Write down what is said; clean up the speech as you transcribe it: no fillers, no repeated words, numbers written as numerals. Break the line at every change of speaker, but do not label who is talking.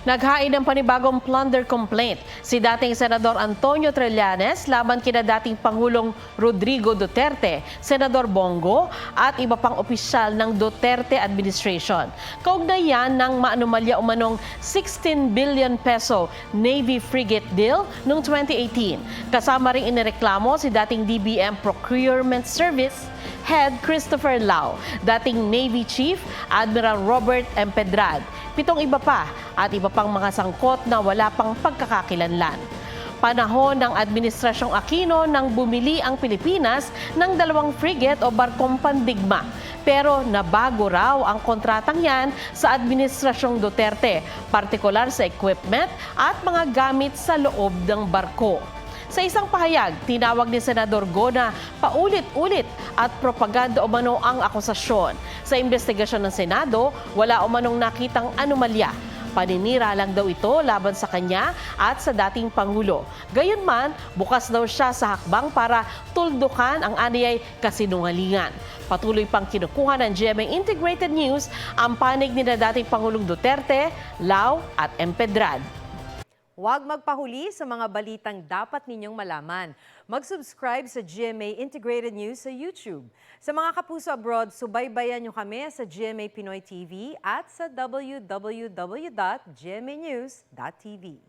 Naghain ng panibagong plunder complaint si dating Senador Antonio Trillanes laban kina dating Pangulong Rodrigo Duterte, Senador Bongo at iba pang opisyal ng Duterte administration. Kaugnay yan ng maanumalya umanong 16 billion peso Navy frigate deal noong 2018. Kasama ring inireklamo si dating DBM Procurement Service Head Christopher Lau, dating Navy Chief Admiral Robert M. Pedrad, 7 iba pa at iba pang mga sangkot na wala pang pagkakakilanlan. Panahon ng Administrasyong Aquino nang bumili ang Pilipinas ng 2 frigate o barkong pandigma. Pero nabago raw ang kontratang yan sa Administrasyong Duterte, partikular sa equipment at mga gamit sa loob ng barko. Sa isang pahayag, tinawag ni Senador Go na paulit-ulit at propaganda umano ang akusasyon. Sa investigasyon ng Senado, wala umanong nakitang anomalya. Paninira lang daw ito laban sa kanya at sa dating Pangulo. Gayunman, bukas daw siya sa hakbang para tuldukan ang aniyay kasinungalingan. Patuloy pang kinukuha ng GMA Integrated News ang panig ni dating Pangulong Duterte, Lau at M. Pedrad.
Huwag magpahuli sa mga balitang dapat ninyong malaman. Mag-subscribe sa GMA Integrated News sa YouTube. Sa mga kapuso abroad, subaybayan nyo kami sa GMA Pinoy TV at sa www.gmanews.tv.